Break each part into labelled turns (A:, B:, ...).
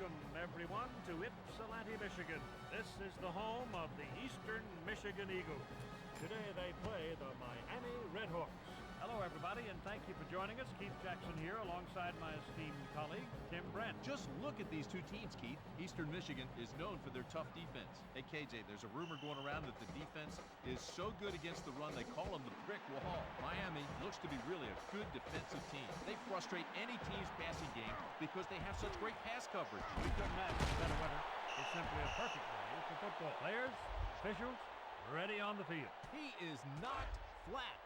A: Welcome, everyone, to Ypsilanti, Michigan. This is the home of the Eastern Michigan Eagles. Today they play the Miami Redhawks. Hello, everybody, and thank you for joining us. Keith Jackson here alongside my esteemed colleague, Tim Brent.
B: Just look at these two teams, Keith. Eastern Michigan is known for their tough defense. Hey, KJ, there's a rumor going around that the defense is so good against the run, they call them the brick wall. Miami looks to be really a good defensive team. They frustrate any team's passing game because they have such great pass coverage.
A: We couldn't ask for better weather. It's simply a perfect day for football. Players, officials, ready on the field.
B: He is knocked flat.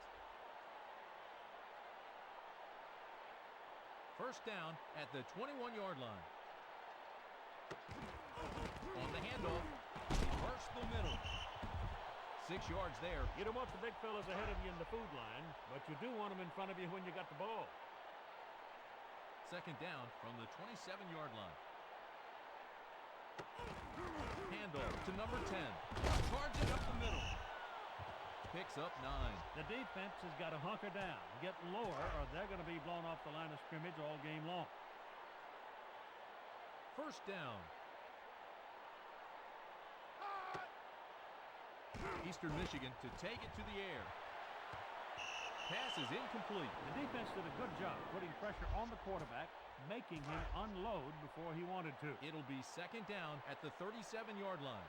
B: First down at the 21-yard line. On the handoff, burst the middle. 6 yards there.
A: You don't want the big fellas ahead of you in the food line, but you do want them in front of you when you got the ball.
B: Second down from the 27-yard line. Handoff to number 10. Charging up the middle. Picks up 9.
A: The defense has got to hunker down, get lower, or they're going to be blown off the line of scrimmage all game long.
B: First down. Eastern Michigan to take it to the air. Pass is incomplete.
A: The defense did a good job putting pressure on the quarterback, making him unload before he wanted to.
B: It'll be second down at the 37-yard line.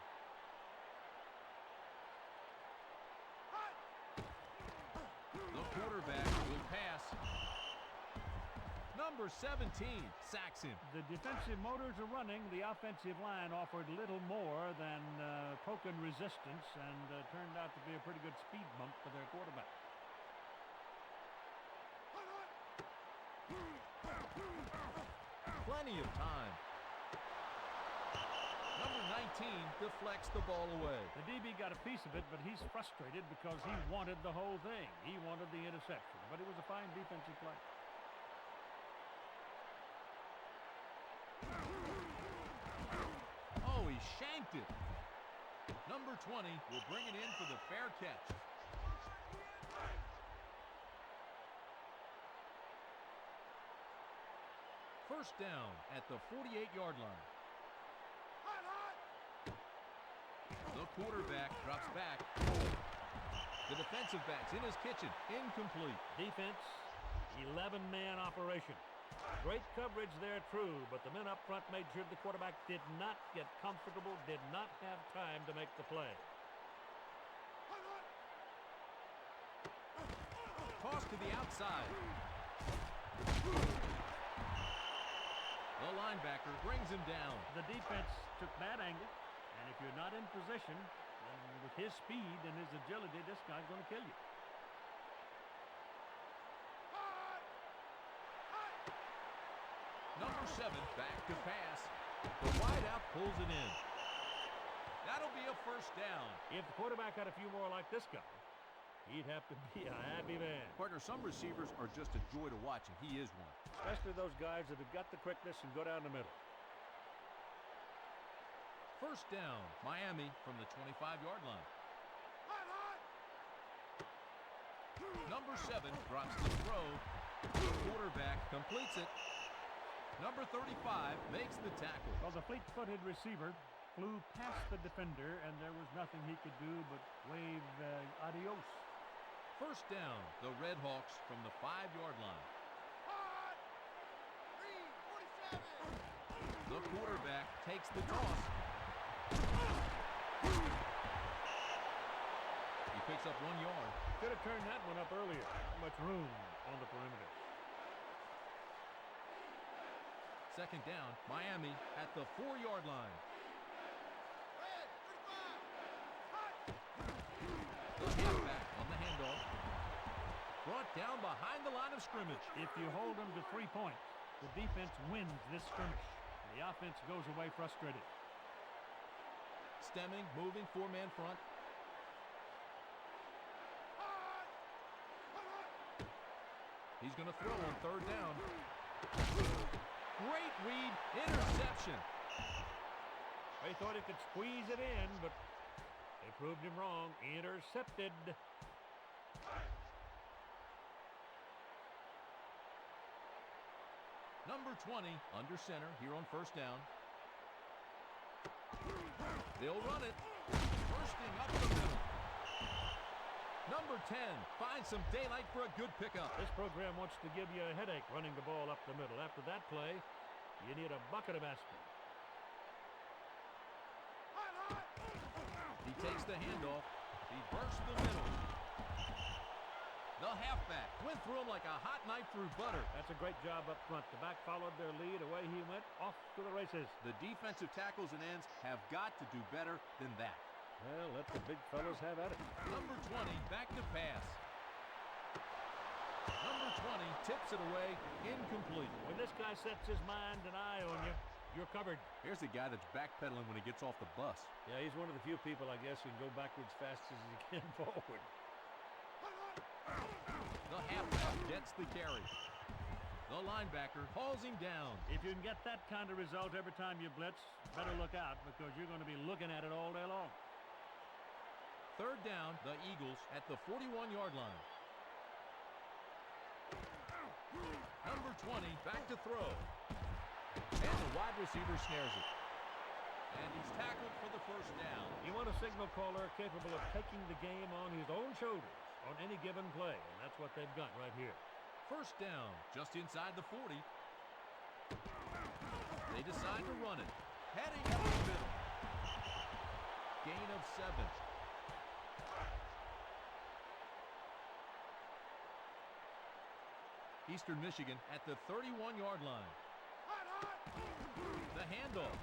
B: The quarterback will pass. Number 17 sacks him.
A: The defensive motors are running. The offensive line offered little more than poking resistance and turned out to be a pretty good speed bump for their quarterback.
B: Plenty of time. Number 19 deflects the ball away.
A: The DB got a piece of it, but he's frustrated because he wanted the whole thing. He wanted the interception, but it was a fine defensive play.
B: Oh, he shanked it. Number 20 will bring it in for the fair catch. First down at the 48-yard line. The quarterback drops back. The defensive back's in his kitchen. Incomplete.
A: Defense, 11-man operation. Great coverage there, true, but the men up front made sure the quarterback did not get comfortable, did not have time to make the play.
B: Toss to the outside. The linebacker brings him down.
A: The defense took that angle. And if you're not in position, then with his speed and his agility, this guy's going to kill you.
B: Number 7 back to pass. The wideout pulls it in. That'll be a first down.
A: If the quarterback had a few more like this guy, he'd have to be a happy man.
B: Partner, some receivers are just a joy to watch, and he is one.
A: Especially those guys that have got the quickness and go down the middle.
B: First down, Miami from the 25-yard line. Number 7 drops the throw. The quarterback completes it. Number 35 makes the tackle.
A: Well, the fleet-footed receiver flew past the defender, and there was nothing he could do but wave adios.
B: First down, the Redhawks from the 5-yard line. The quarterback takes the toss. He picks up 1 yard.
A: Could have turned that one up earlier. Not much room on the perimeter.
B: Second down, Miami at the 4-yard line. The halfback on the handoff. Brought down behind the line of scrimmage.
A: If you hold them to 3 points, the defense wins this scrimmage. The offense goes away frustrated.
B: Stemming, moving, 4-man front. He's going to throw on third down. Great read, interception.
A: They thought he could squeeze it in, but they proved him wrong. Intercepted.
B: Number 20 under center here on first down. They'll run it. Bursting up the middle. Number 10 finds some daylight for a good pickup.
A: This program wants to give you a headache running the ball up the middle. After that play, you need a bucket of aspirin.
B: He takes the handoff. He bursts the middle. The halfback went through him like a hot knife through butter.
A: That's a great job up front. The back followed their lead. Away he went, off to the races.
B: The defensive tackles and ends have got to do better than that.
A: Well, let the big fellas have at it.
B: Number 20, back to pass. Number 20 tips it away, incomplete.
A: When this guy sets his mind and eye on you, you're covered.
B: Here's the guy that's backpedaling when he gets off the bus.
A: Yeah, he's one of the few people, I guess, who can go backwards fast as he can forward.
B: The halfback gets the carry. The linebacker hauls him down.
A: If you can get that kind of result every time you blitz, better look out because you're going to be looking at it all day long.
B: Third down, the Eagles at the 41-yard line. Number 20 back to throw. And the wide receiver snares it. And he's tackled for the first down.
A: You want a signal caller capable of taking the game on his own shoulders on any given play, and that's what they've got right here.
B: First down, just inside the 40. They decide to run it. Heading up the middle. Gain of 7. Eastern Michigan at the 31-yard line. The handoff.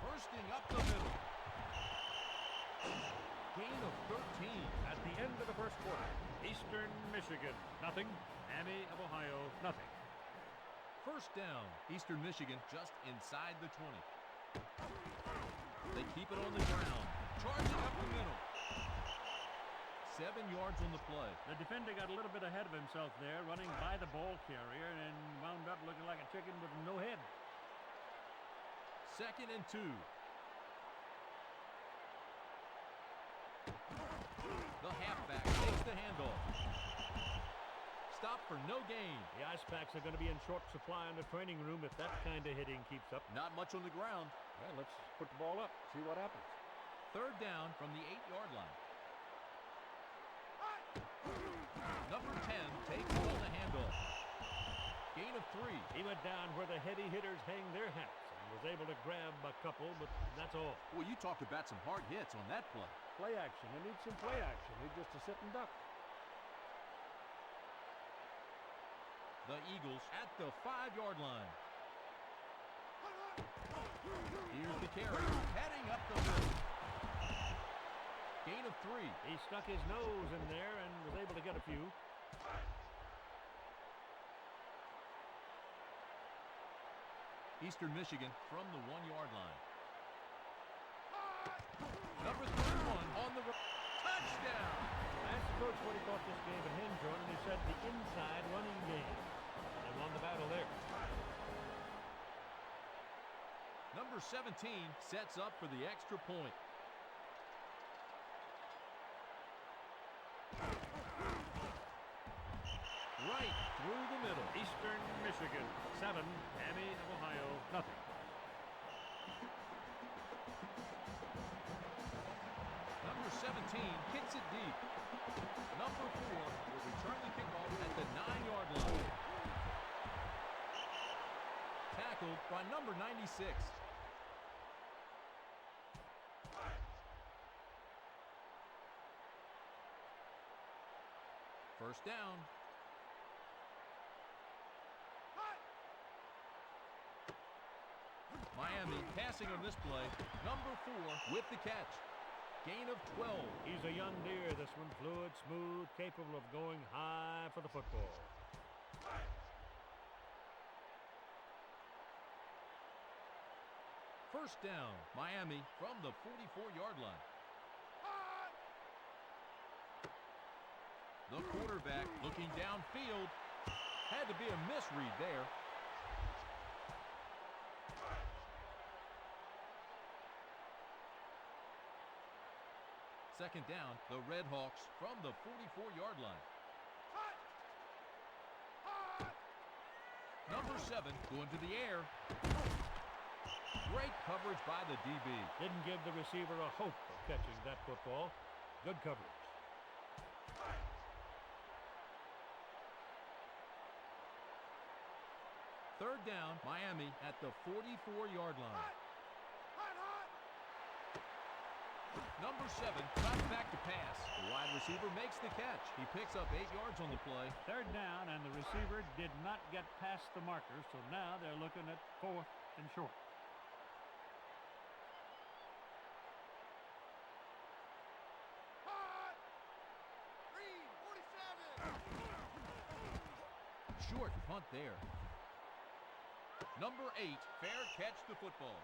B: Bursting up the middle. Gain of 13.
A: At the end of the first quarter, Eastern Michigan, nothing. Miami of Ohio, nothing.
B: First down, Eastern Michigan just inside the 20. They keep it on the ground. Charging up the middle. 7 yards on the play.
A: The defender got a little bit ahead of himself there, running by the ball carrier, and wound up looking like a chicken with no head.
B: 2nd and 2. The halfback takes the handoff. Stop for no gain.
A: The Ice Packs are going to be in short supply in the training room if that kind of hitting keeps up.
B: Not much on the ground.
A: Well, let's put the ball up, see what happens.
B: Third down from the 8-yard line. Number 10 takes on the handoff. Gain of 3.
A: He went down where the heavy hitters hang their hats and was able to grab a couple, but that's all.
B: Well, you talked about some hard hits on that play.
A: Play action. They need some play action. Need just to sit and duck.
B: The Eagles at the 5-yard line. Here's the carry. Heading up the middle. Gain of 3.
A: He stuck his nose in there and was able to get a few.
B: Eastern Michigan from the 1-yard line. Number 31 on the touchdown.
A: I asked the coach what he thought this game would hinge on, and he said the inside running game. They won the battle there.
B: Number 17 sets up for the extra point. Right through the middle.
A: Eastern Michigan, 7. Miami of Ohio, nothing.
B: Number 17 hits it deep. Number 4 will return the kickoff at the 9-yard line. Tackled by number 96. First down. Miami passing on this play. Number 4 with the catch. Gain of 12.
A: He's a young deer, this one. Fluid, smooth, capable of going high for the football.
B: First down, Miami from the 44-yard line. The quarterback looking downfield. Had to be a misread there. Second down, the Redhawks from the 44-yard line. Number 7 going to the air. Great coverage by the DB.
A: Didn't give the receiver a hope of catching that football. Good coverage.
B: Third down, Miami at the 44-yard line. Number 7 drops back to pass. The wide receiver makes the catch. He picks up 8 yards on the play.
A: Third down, and the receiver did not get past the marker, so now they're looking at 4th and short.
B: Short punt there. Number 8, fair catch the football.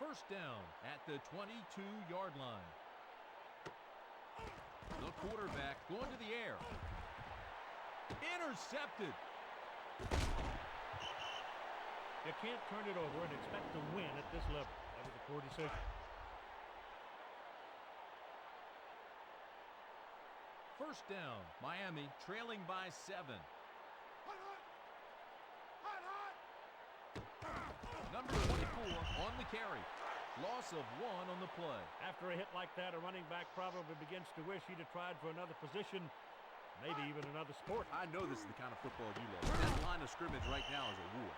B: First down at the 22-yard line. The quarterback going to the air. Intercepted.
A: You can't turn it over and expect to win at this level. That was a poor decision.
B: First down, Miami trailing by 7. Number 24 on the carry. Loss of 1 on the play.
A: After a hit like that, a running back probably begins to wish he'd have tried for another position, maybe even another sport.
B: I know this is the kind of football you love. That line of scrimmage right now is a war.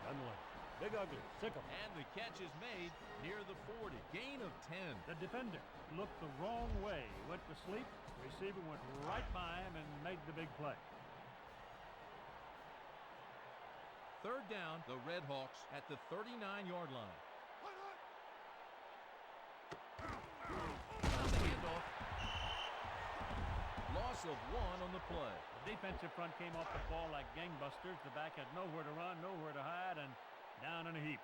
A: Unlike Big Ugly, sick 'em.
B: And the catch is made near the 40. Gain of 10.
A: The defender looked the wrong way, went to sleep. Receiver went right by him and made the big play.
B: Third down, the Redhawks at the 39-yard line. On the handoff. Loss of 1 on the play.
A: The defensive front came off the ball like gangbusters. The back had nowhere to run, nowhere to hide, and down in a heap.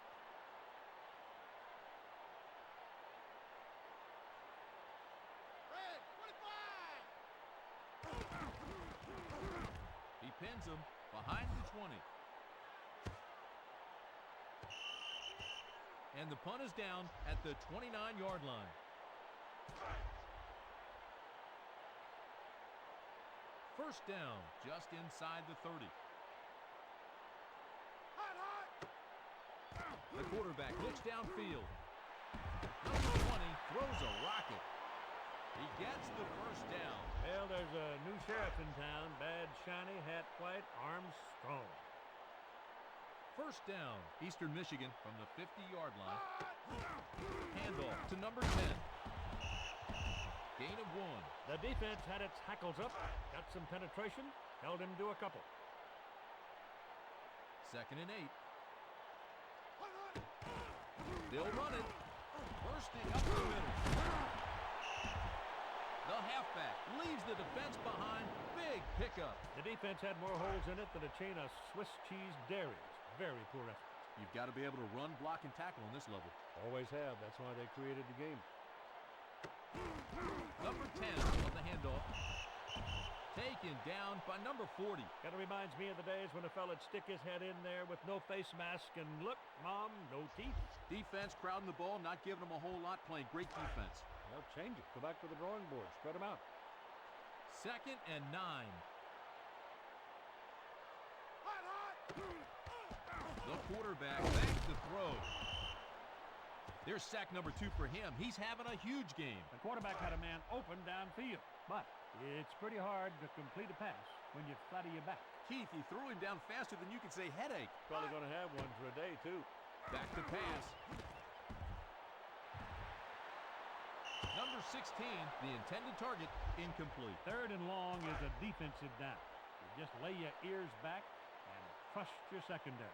B: He pins him behind the 20. And the punt is down at the 29-yard line. First down, just inside the 30. The quarterback looks downfield. Number 20 throws a rocket. He gets the first down.
A: Well, there's a new sheriff in town. Badge shiny, hat white, arms strong.
B: First down, Eastern Michigan from the 50-yard line. Handoff to number 10. Gain of 1.
A: The defense had its hackles up, got some penetration, held him to a couple.
B: Second and 8. They'll run it. Bursting up the middle. The halfback leaves the defense behind. Big pickup.
A: The defense had more holes in it than a chain of Swiss cheese dairies. Very poor effort.
B: You've got to be able to run, block, and tackle on this level.
A: Always have. That's why they created the game.
B: Number 10 on the handoff. Taken down by number 40.
A: Kind of reminds me of the days when a fella'd stick his head in there with no face mask and look, Mom, no teeth.
B: Defense crowding the ball, not giving them a whole lot, playing great defense.
A: Well, change it. Go back to the drawing board. Spread them out.
B: Second and 9. The quarterback makes the throw. There's sack number 2 for him. He's having a huge game.
A: The quarterback had a man open downfield, but it's pretty hard to complete a pass when you flatter your back.
B: Keith, he threw him down faster than you can say headache.
A: Probably going to have one for a day, too.
B: Back to pass. Number 16, the intended target, incomplete.
A: Third and long is a defensive down. You just lay your ears back and trust your secondary.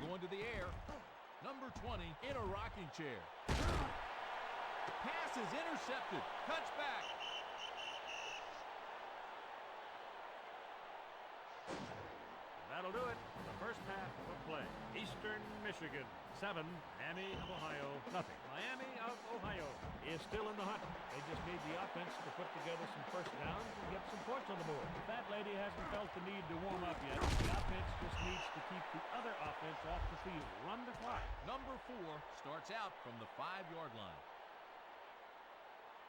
B: Going to the air. Number 20 in a rocking chair. Pass is intercepted. Cuts back.
A: That'll do it. The first half of play. Eastern Michigan 7, Miami of Ohio nothing. Miami of Ohio is is still in the hunt. They just need the offense to put together some first downs and get some points on the board. The fat lady hasn't felt the need to warm up yet. The offense just needs to keep the other offense off the field. Run the clock.
B: Number 4 starts out from the 5-yard line.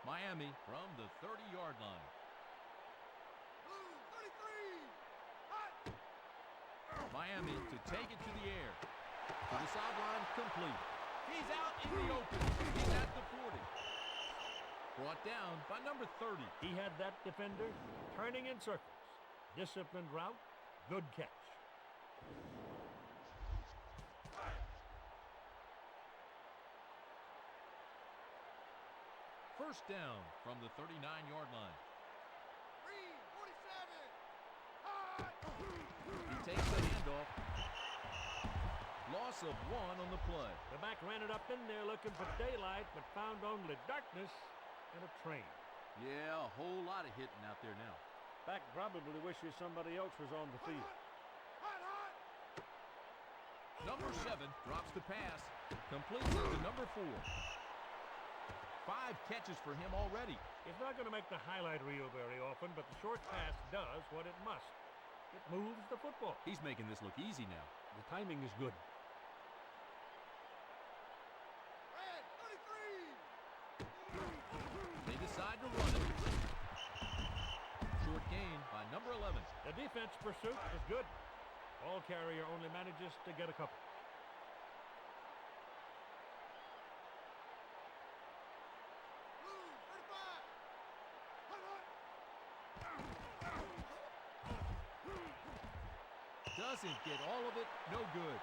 B: Miami from the 30-yard line. Miami to take it to the air. To the sideline, complete. He's out in the open. He's at the 40. Brought down by number 30.
A: He had that defender turning in circles. Disciplined route, good catch.
B: First down from the 39-yard line. 47. He takes the handoff. Loss of 1 on the play.
A: The back ran it up in there looking for daylight, but found only darkness and a train.
B: Yeah, a whole lot of hitting out there now.
A: Back probably wishes somebody else was on the field.
B: Number 7 drops the pass. Completes it to number 4. 5 catches for him already.
A: He's not going to make the highlight reel very often, but the short pass does what it must. It moves the football.
B: He's making this look easy now.
A: The timing is good.
B: They decide to run it. Short gain by number 11.
A: The defense pursuit is good. Ball carrier only manages to get a couple.
B: Doesn't get all of it, no good.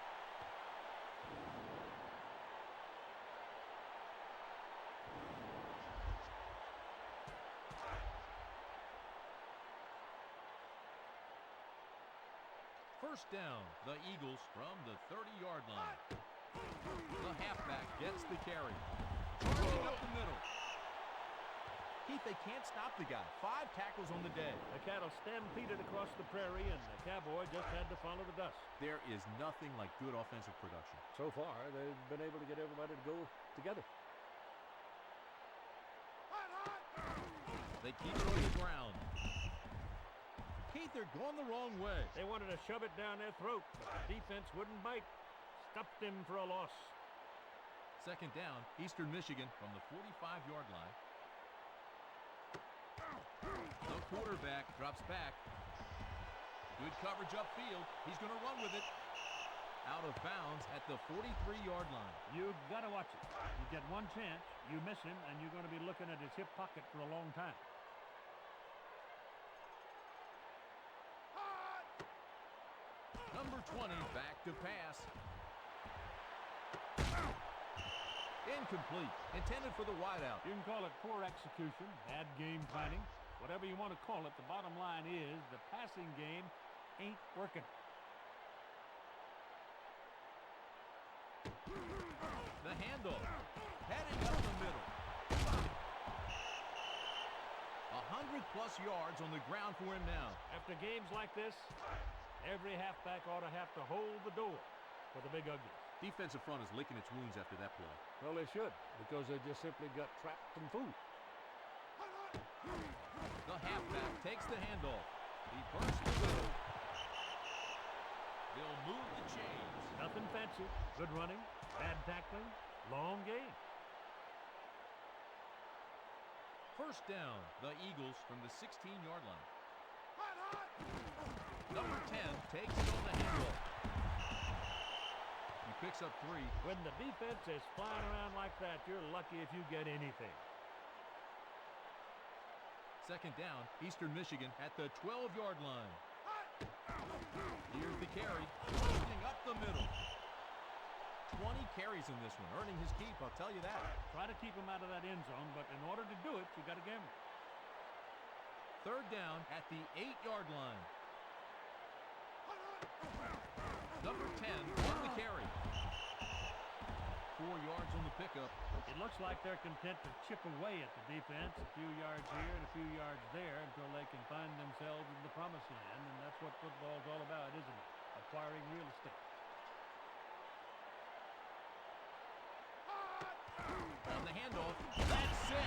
B: First down, the Eagles from the 30-yard line. The halfback gets the carry. Charging up the middle. Keith, they can't stop the guy. 5 tackles on the day.
A: The cattle stampeded across the prairie, and the cowboy just had to follow the dust.
B: There is nothing like good offensive production.
A: So far, they've been able to get everybody to go together.
B: They keep it on the ground. Keith, they're going the wrong way.
A: They wanted to shove it down their throat, but the defense wouldn't bite. Stuffed him for a loss.
B: Second down, Eastern Michigan from the 45-yard line. The quarterback drops back. Good coverage upfield. He's going to run with it. Out of bounds at the 43-yard line.
A: You've got to watch it. You get one chance, you miss him, and you're going to be looking at his hip pocket for a long time.
B: Number 20 back to pass. Incomplete. Intended for the wideout.
A: You can call it poor execution, bad game planning, whatever you want to call it. The bottom line is the passing game ain't working.
B: The handoff. Heading up the middle. 100-plus yards on the ground for him now.
A: After games like this, every halfback ought to have to hold the door for the big uglies.
B: Defensive front is licking its wounds after that play.
A: Well, they should, because they just simply got trapped and fooled.
B: The halfback takes the handoff. He bursts the middle. They'll move the chains.
A: Nothing fancy. Good running, bad tackling, long game.
B: First down, the Eagles from the 16-yard line. Number 10 takes it on the handoff. He picks up 3.
A: When the defense is flying around like that, you're lucky if you get anything.
B: Second down, Eastern Michigan at the 12-yard line. Here's the carry, opening up the middle. 20 carries in this one, earning his keep, I'll tell you that.
A: Try to keep him out of that end zone, but in order to do it, you got to gamble.
B: Third down at the 8-yard line. Number 10 on the carry. 4 yards on the pickup.
A: It looks like they're content to chip away at the defense, a few yards here and a few yards there, until they can find themselves in the promised land, and that's what football's all about, isn't it? Acquiring real estate.
B: On the handoff, that's it.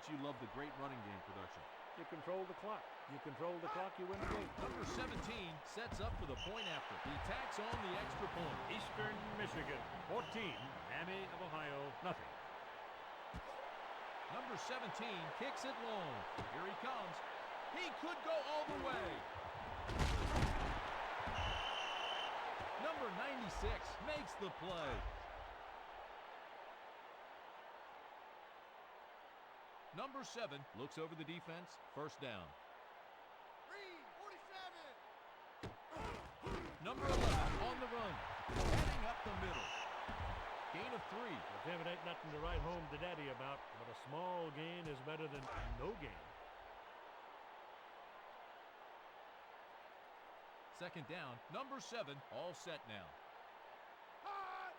B: much you love the great running game production.
A: You control the clock. You control the clock, you win the game.
B: Number 17 sets up for the point after. He tacks on the extra point.
A: Eastern Michigan, 14. Miami of Ohio, nothing.
B: Number 17 kicks it long. Here he comes. He could go all the way. Number 96 makes the play. Number 7 looks over the defense. First down.
C: 47.
B: Number 11 on the run. Heading up the middle. Gain of 3.
A: Well, Tim, it ain't nothing to write home to Daddy about, but a small gain is better than no gain.
B: Second down. Number 7 all set now.
C: Hot.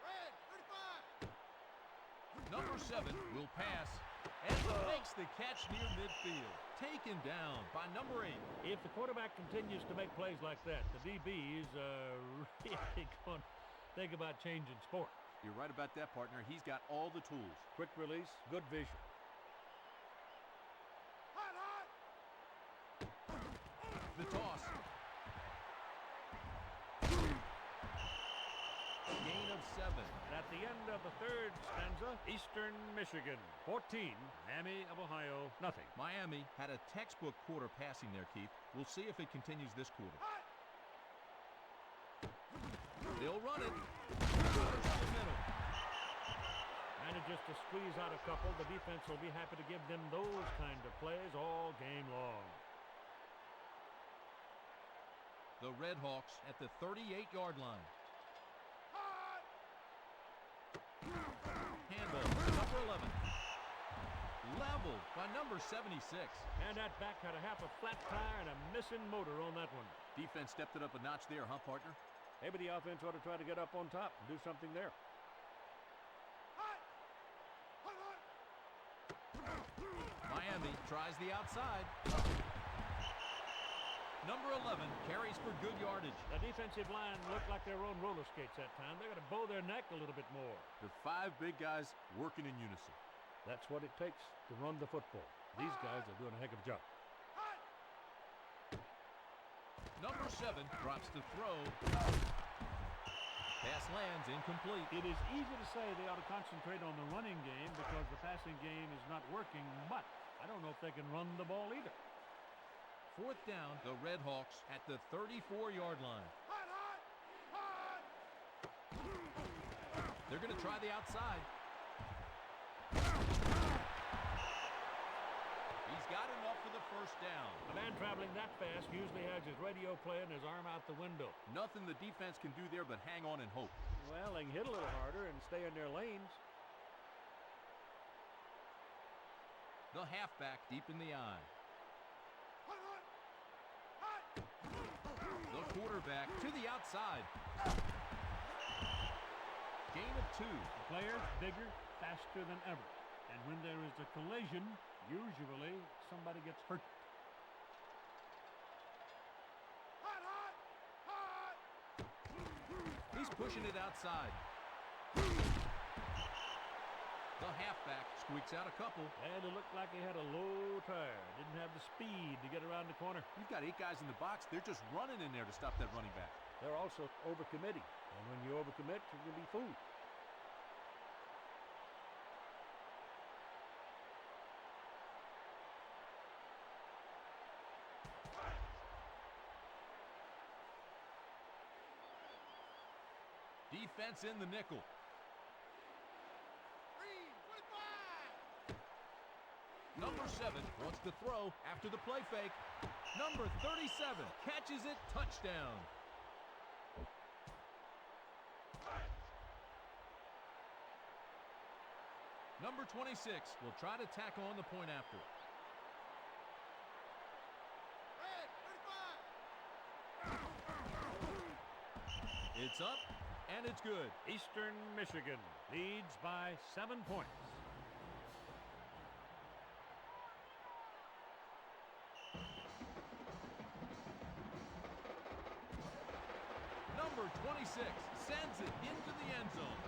C: Red. 35.
B: Number 7 will pass and makes the catch near midfield. Taken down by number 8.
A: If the quarterback continues to make plays like that, the DBs are really going to think about changing sport.
B: You're right about that, partner. He's got all the tools.
A: Quick release, good vision.
C: Hot, hot.
B: The toss. Gain of 7.
A: And at the end of the third stanza, Eastern Michigan, 14. Miami of Ohio, nothing.
B: Miami had a textbook quarter passing there, Keith. We'll see if it continues this quarter. They'll run it. First to the middle.
A: Manages to squeeze out a couple. The defense will be happy to give them those kind of plays all game long.
B: The Redhawks at the 38-yard line. Handle, number 11. Leveled by number 76.
A: And that back had a half a flat tire and a missing motor on that one.
B: Defense stepped it up a notch there, huh, partner?
A: Maybe the offense ought to try to get up on top and do something there.
C: Hot. Hot, hot.
B: Miami tries the outside. Number 11 carries for good yardage.
A: The defensive line looked like they were on roller skates that time. They're going to bow their neck a little bit more.
B: The 5 big guys working in unison.
A: That's what it takes to run the football. These guys are doing a heck of a job.
C: Hot.
B: Number 7 drops to throw. Pass lands incomplete.
A: It is easy to say they ought to concentrate on the running game because the passing game is not working, but I don't know if they can run the ball either.
B: Fourth down, the Redhawks at the 34-yard line.
C: Hot, hot. Hot.
B: They're going to try the outside. He's got enough for the first down.
A: A man traveling that fast usually has his radio playing, his arm out the window.
B: Nothing the defense can do there but hang on and hope.
A: Well, they can hit a little harder and stay in their lanes.
B: The halfback deep in the eye.
C: Hot, hot. Hot.
B: The quarterback to the outside. Gain of 2.
A: The players bigger, faster than ever. And when there is a collision, usually somebody gets hurt.
C: Hot, hot. Hot.
B: He's pushing it outside. The halfback squeaks out a couple.
A: And it looked like he had a low tire. Didn't have the speed to get around the corner.
B: You've got 8 guys in the box. They're just running in there to stop that running back.
A: They're also overcommitting. And when you overcommit, you're going to be fooled.
B: Defense in the nickel.
C: Green. 25.
B: Number 7 wants to throw after the play fake. Number 37 catches it, touchdown. Number 26 will try to tack on the point after.
C: Red. 35.
B: It's up, and it's good.
A: Eastern Michigan leads by 7 points.
B: Number 26 sends it into the end zone.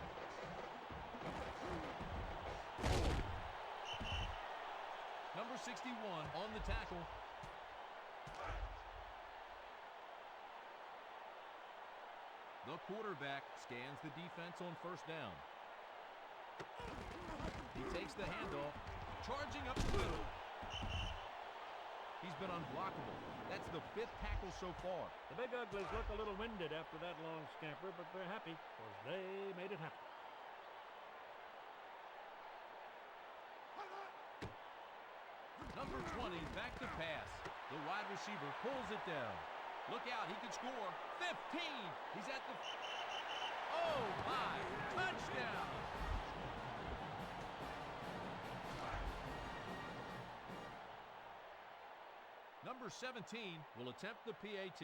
B: Number 61 on the tackle. The quarterback scans the defense on first down. He takes the handoff, charging up the middle. He's been unblockable. That's the 5th tackle so far.
A: The Big Uglies look a little winded after that long scamper, but they're happy because they made it happen.
B: Number 20, back to pass. The wide receiver pulls it down. Look out, he could score. 15! He's at the... Oh, my! Touchdown! Number 17 will attempt the PAT.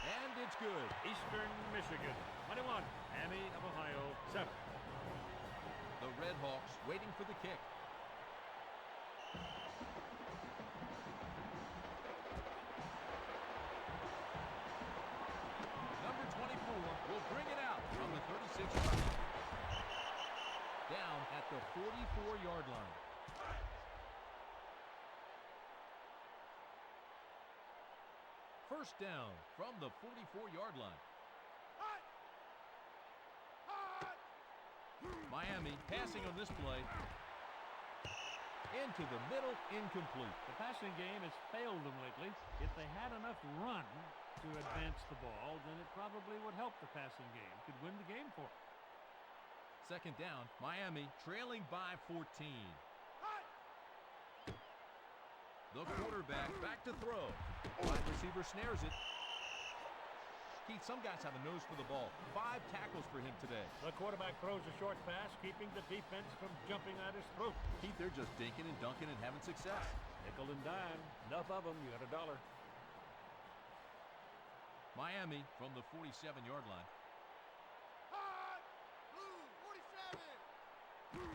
B: And it's good.
A: Eastern Michigan, 21. Miami of Ohio, 7.
B: The Redhawks waiting for the kick. Number 24 will bring it out from the 36-yard line. Down at the 44-yard line. First down from the 44-yard line. Miami passing on this play. Into the middle, incomplete.
A: The passing game has failed them lately. If they had enough run to advance the ball, then it probably would help the passing game. Could win the game for them.
B: Second down, Miami trailing by 14. The quarterback back to throw. Wide receiver snares it. Keith, some guys have a nose for the ball. 5 tackles for him today.
A: The quarterback throws a short pass, keeping the defense from jumping at his throat.
B: Keith, they're just dinking and dunking and having success.
A: Nickel and dime. Enough of them, you got $1.
B: Miami from the 47-yard line.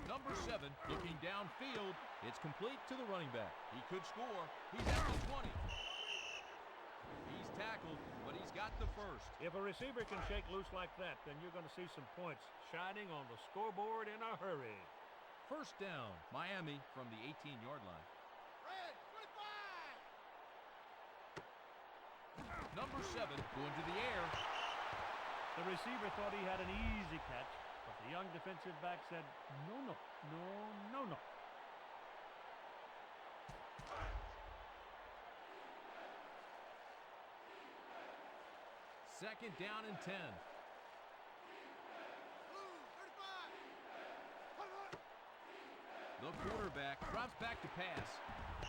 B: Number 7 looking downfield. It's complete to the running back. He could score. He's at the 20. He's tackled, but he's got the first.
A: If a receiver can shake loose like that, then you're going to see some points shining on the scoreboard in a hurry.
B: First down, Miami from the 18-yard line.
C: Red, 25!
B: Number 7 going to the air.
A: The receiver thought he had an easy catch, but the young defensive back said, no, no, no, no, no.
B: Second down and 10.
C: Blue, 35!
B: The quarterback drops back to pass.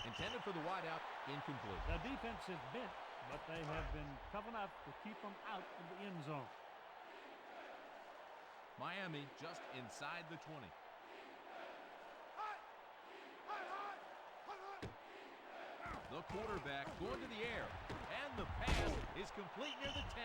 B: Intended for the wideout, incomplete.
A: The defense is bent, but they have been tough enough to keep them out of the end zone.
B: Miami just inside the 20. The quarterback going to the air. And the pass is complete near the 10.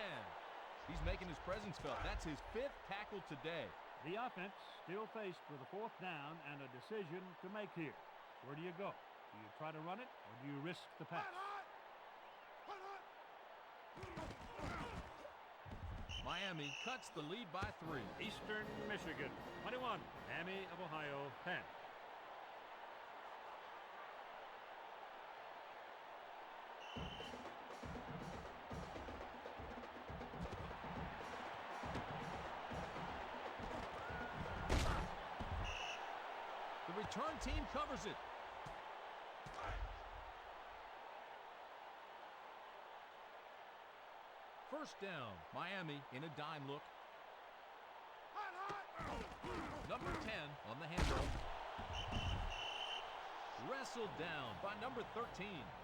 B: He's making his presence felt. That's his 5th tackle today.
A: The offense still faced with a 4th down and a decision to make here. Where do you go? Do you try to run it, or do you risk the pass?
B: Miami cuts the lead by 3.
A: Eastern Michigan, 21. Miami of Ohio, 10.
B: The return team covers it. First down, Miami in a dime look. Number 10 on the handoff. Wrestled down by number 13.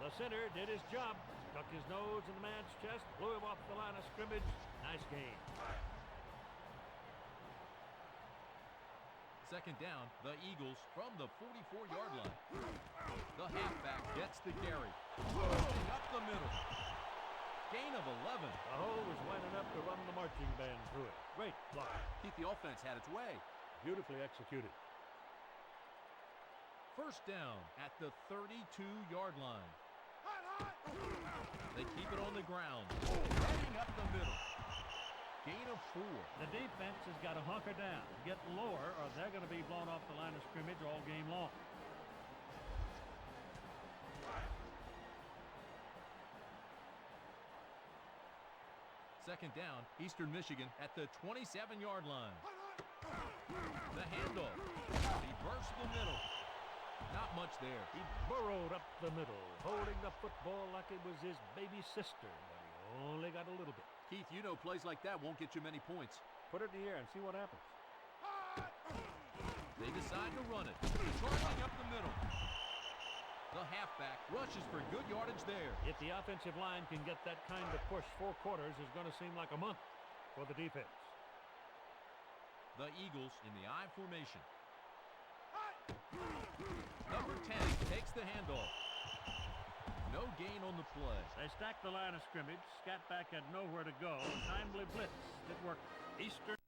A: The center did his job. Stuck his nose in the man's chest, blew him off the line of scrimmage. Nice game.
B: Second down, the Eagles from the 44-yard line. The halfback gets the carry. Pushing up the middle. Gain of 11.
A: The hole was lining up to run the marching band through it. Great block.
B: Keith, the offense had its way.
A: Beautifully executed.
B: First down at the 32-yard line. They keep it on the ground. Heading up the middle. Gain of 4.
A: The defense has got to hunker down, get lower, or they're going to be blown off the line of scrimmage all game long.
B: Second down, Eastern Michigan at the 27-yard line. The handoff. He burst the middle. Not much there.
A: He burrowed up the middle, holding the football like it was his baby sister, but he only got a little bit.
B: Keith, you know plays like that won't get you many points.
A: Put it in the air and see what happens.
B: They decide to run it. Charging up the middle. The halfback rushes for good yardage there.
A: If the offensive line can get that kind of push, 4 quarters is going to seem like a month for the defense.
B: The Eagles in the I formation. Number 10 takes the handoff. No gain on the play.
A: They stacked the line of scrimmage. Scat back had nowhere to go. Timely blitz. It worked. Eastern